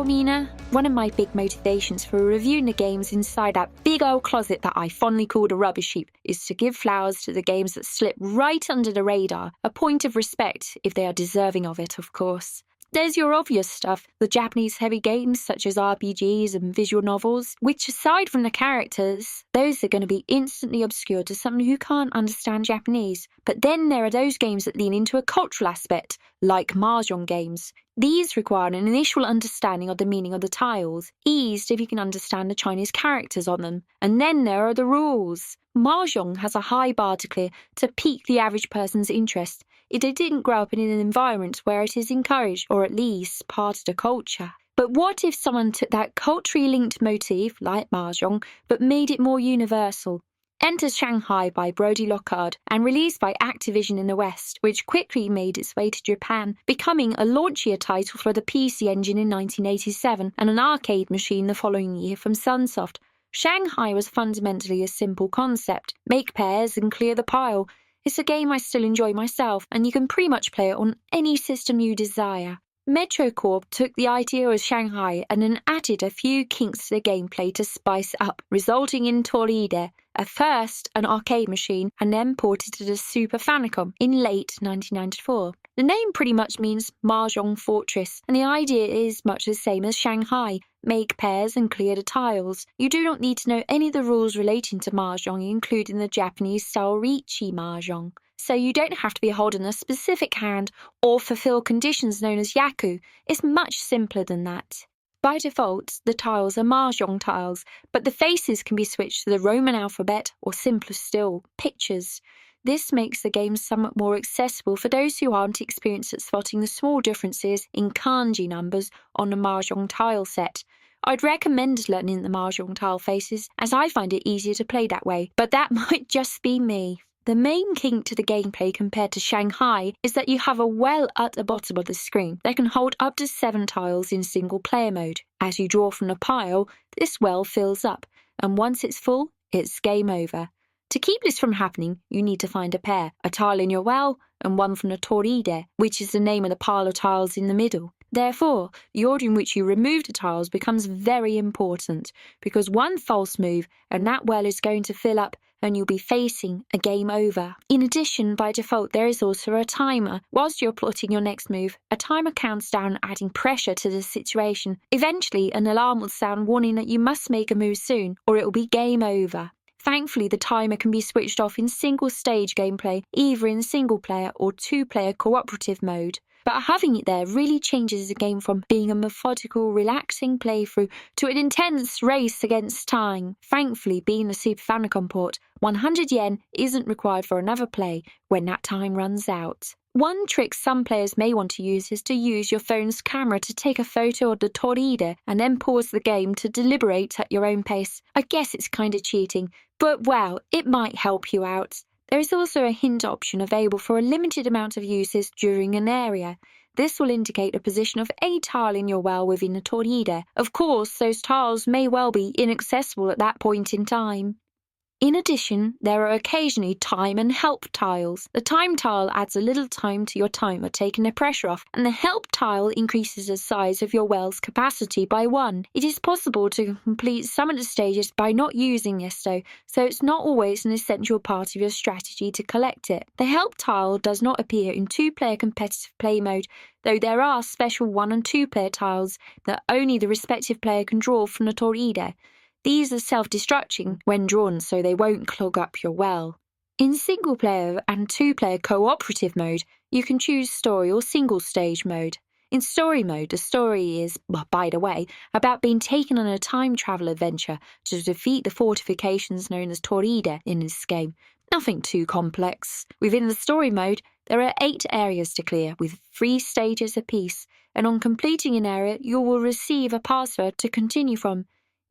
Mina? One of my big motivations for reviewing the games inside that big old closet that I fondly called a rubbish heap is to give flowers to the games that slip right under the radar, a point of respect if they are deserving of it, of course. There's your obvious stuff, the Japanese heavy games such as RPGs and visual novels, which aside from the characters, those are going to be instantly obscured to someone who can't understand Japanese. But then there are those games that lean into a cultural aspect, like Mahjong games. These require an initial understanding of the meaning of the tiles, eased if you can understand the Chinese characters on them. And then there are the rules. Mahjong has a high bar to clear to pique the average person's interest if they didn't grow up in an environment where it is encouraged, or at least part of the culture. But what if someone took that culturally linked motif, like Mahjong, but made it more universal? Enter Shanghai by Brodie Lockard and released by Activision in the West, which quickly made its way to Japan, becoming a launchier title for the PC Engine in 1987 and an arcade machine the following year from Sunsoft. Shanghai was fundamentally a simple concept. Make pairs and clear the pile. It's a game I still enjoy myself, and you can pretty much play it on any system you desire. Metrocorp took the idea of Shanghai and then added a few kinks to the gameplay to spice it up, resulting in Toride, at first an arcade machine and then ported to the Super Famicom in late 1994. The name pretty much means Mahjong Fortress, and the idea is much the same as Shanghai. Make pairs and clear the tiles. You do not need to know any of the rules relating to Mahjong, including the Japanese-style Riichi Mahjong. So you don't have to be holding a specific hand or fulfill conditions known as yaku. It's much simpler than that. By default, the tiles are Mahjong tiles, but the faces can be switched to the Roman alphabet or simpler still, pictures. This makes the game somewhat more accessible for those who aren't experienced at spotting the small differences in kanji numbers on the Mahjong tile set. I'd recommend learning the Mahjong tile faces, as I find it easier to play that way, but that might just be me. The main kink to the gameplay compared to Shanghai is that you have a well at the bottom of the screen that can hold up to 7 tiles in single player mode. As you draw from the pile, this well fills up, and once it's full, it's game over. To keep this from happening, you need to find a pair, a tile in your well and one from the Toride, which is the name of the pile of tiles in the middle. Therefore, the order in which you remove the tiles becomes very important, because one false move and that well is going to fill up and you'll be facing a game over. In addition, by default, there is also a timer. Whilst you're plotting your next move, a timer counts down, adding pressure to the situation. Eventually, an alarm will sound warning that you must make a move soon, or it will be game over. Thankfully, the timer can be switched off in single-stage gameplay, either in single-player or two-player cooperative mode. But having it there really changes the game from being a methodical, relaxing playthrough to an intense race against time. Thankfully, being a Super Famicom port, 100 yen isn't required for another play when that time runs out. One trick some players may want to use is to use your phone's camera to take a photo of the Toride and then pause the game to deliberate at your own pace. I guess it's kind of cheating, but wow, it might help you out. There is also a hint option available for a limited amount of uses during an area. This will indicate the position of a tile in your well within the Toride. Of course, those tiles may well be inaccessible at that point in time. In addition, there are occasionally time and help tiles. The time tile adds a little time to your timer, taking the pressure off, and the help tile increases the size of your well's capacity by 1. It is possible to complete some of the stages by not using this though, so it's not always an essential part of your strategy to collect it. The help tile does not appear in 2-player competitive play mode, though there are special 1- and 2-player tiles that only the respective player can draw from the Toride. These are self-destructing when drawn, so they won't clog up your well. In single-player and 2-player cooperative mode, you can choose story or single-stage mode. In story mode, the story is, well, by the way, about being taken on a time travel adventure to defeat the fortifications known as Toride in this game. Nothing too complex. Within the story mode, there are 8 areas to clear, with 3 stages apiece, and on completing an area, you will receive a password to continue from.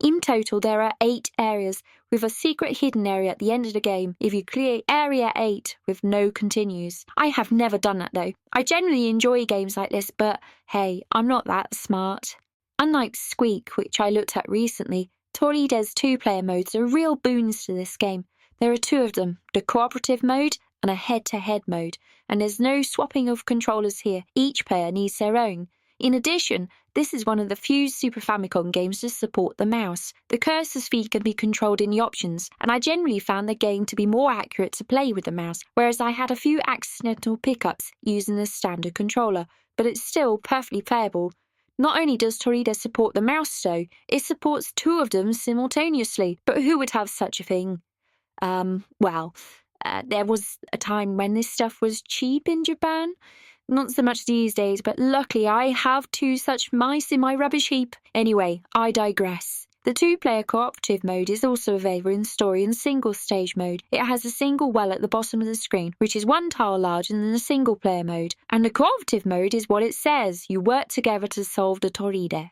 In total, there are 8 areas, with a secret hidden area at the end of the game if you clear Area 8 with no continues. I have never done that though. I generally enjoy games like this, but hey, I'm not that smart. Unlike Squeak, which I looked at recently, Toride's 2-player modes are real boons to this game. There are 2 of them, the cooperative mode and a head-to-head mode, and there's no swapping of controllers here. Each player needs their own. In addition, this is one of the few Super Famicom games to support the mouse. The cursor speed can be controlled in the options, and I generally found the game to be more accurate to play with the mouse, whereas I had a few accidental pickups using the standard controller, but it's still perfectly playable. Not only does Toride support the mouse though, it supports two of them simultaneously, but who would have such a thing? There was a time when this stuff was cheap in Japan. Not so much these days, but luckily I have two such mice in my rubbish heap. Anyway, I digress. The two-player cooperative mode is also available in story and single-stage mode. It has a single well at the bottom of the screen, which is one tile larger than the single-player mode. And the cooperative mode is what it says. You work together to solve the Toride.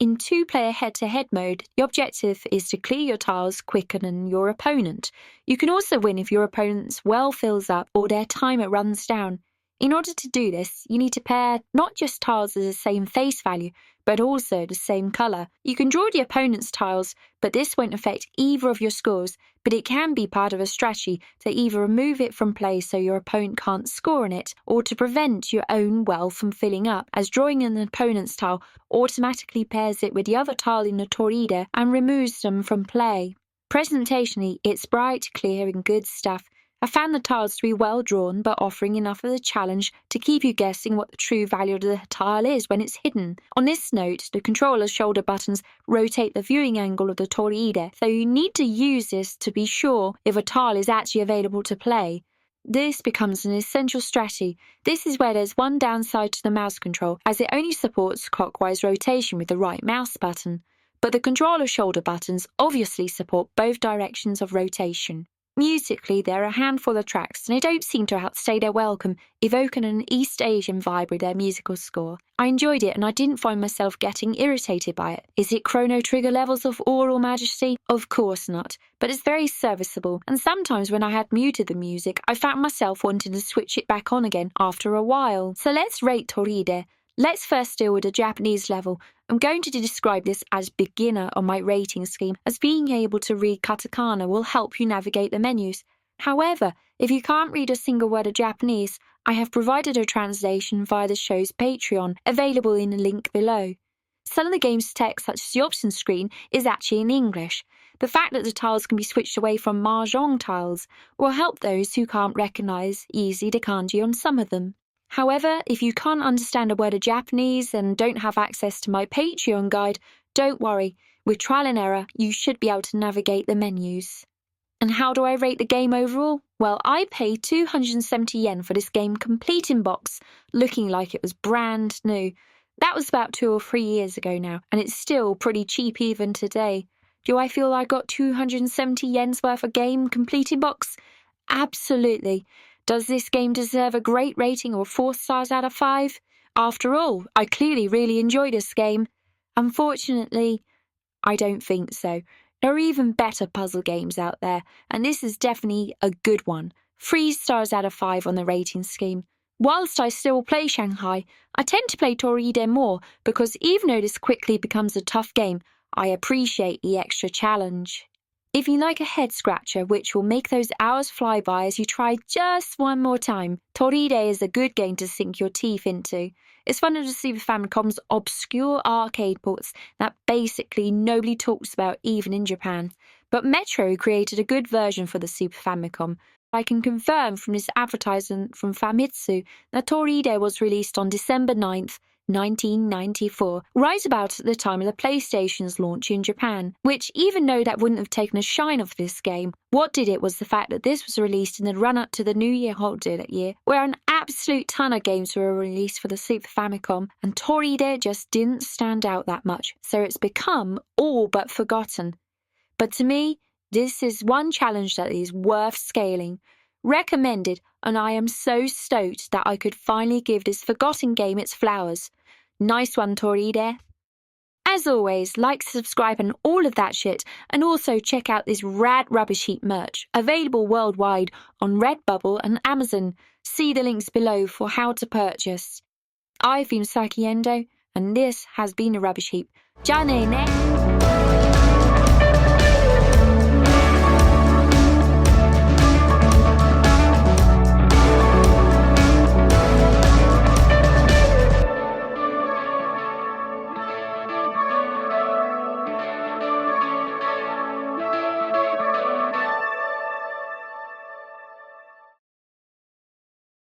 In two-player head-to-head mode, the objective is to clear your tiles quicker than your opponent. You can also win if your opponent's well fills up or their timer runs down. In order to do this, you need to pair not just tiles of the same face value, but also the same colour. You can draw the opponent's tiles, but this won't affect either of your scores, but it can be part of a strategy to either remove it from play so your opponent can't score on it, or to prevent your own well from filling up, as drawing an opponent's tile automatically pairs it with the other tile in the Toride and removes them from play. Presentationally, it's bright, clear and good stuff. I found the tiles to be well drawn, but offering enough of a challenge to keep you guessing what the true value of the tile is when it's hidden. On this note, the controller's shoulder buttons rotate the viewing angle of the Toride, so you need to use this to be sure if a tile is actually available to play. This becomes an essential strategy. This is where there's one downside to the mouse control, as it only supports clockwise rotation with the right mouse button. But the controller's shoulder buttons obviously support both directions of rotation. Musically, there are a handful of tracks, and they don't seem to outstay their welcome, evoking an East Asian vibe with their musical score. I enjoyed it, and I didn't find myself getting irritated by it. Is it Chrono Trigger levels of aural majesty? Of course not, but it's very serviceable, and sometimes when I had muted the music, I found myself wanting to switch it back on again after a while. So let's rate Toride. Let's first deal with the Japanese level. I'm going to describe this as beginner on my rating scheme, as being able to read katakana will help you navigate the menus. However, if you can't read a single word of Japanese, I have provided a translation via the show's Patreon, available in the link below. Some of the game's text, such as the options screen, is actually in English. The fact that the tiles can be switched away from Mahjong tiles will help those who can't recognise easily the kanji on some of them. However, if you can't understand a word of Japanese and don't have access to my Patreon guide, don't worry. With trial and error, you should be able to navigate the menus. And how do I rate the game overall? Well, I paid 270 yen for this game complete in box, looking like it was brand new. That was about 2 or 3 years ago now, and it's still pretty cheap even today. Do I feel I got 270 yen's worth of game complete in box? Absolutely. Does this game deserve a great rating or 4 stars out of 5? After all, I clearly really enjoyed this game. Unfortunately, I don't think so. There are even better puzzle games out there, and this is definitely a good one. 3 stars out of 5 on the rating scheme. Whilst I still play Shanghai, I tend to play Toride more because even though this quickly becomes a tough game, I appreciate the extra challenge. If you like a head-scratcher which will make those hours fly by as you try just one more time, Toride is a good game to sink your teeth into. It's one of the Super Famicom's obscure arcade ports that basically nobody talks about even in Japan. But Metro created a good version for the Super Famicom. I can confirm from this advertisement from Famitsu that Toride was released on December 9th, 1994, right about at the time of the PlayStation's launch in Japan, which even though that wouldn't have taken a shine off this game, what did it was the fact that this was released in the run-up to the New Year holiday that year, where an absolute ton of games were released for the Super Famicom, and Toride just didn't stand out that much, so it's become all but forgotten. But to me, this is one challenge that is worth scaling. Recommended, and I am so stoked that I could finally give this forgotten game its flowers. Nice one, Toride. As always, like, subscribe and all of that shit, and also check out this rad Rubbish Heap merch, available worldwide on Redbubble and Amazon. See the links below for how to purchase. I've been Saki Endo, and this has been a Rubbish Heap. Ja ne ne!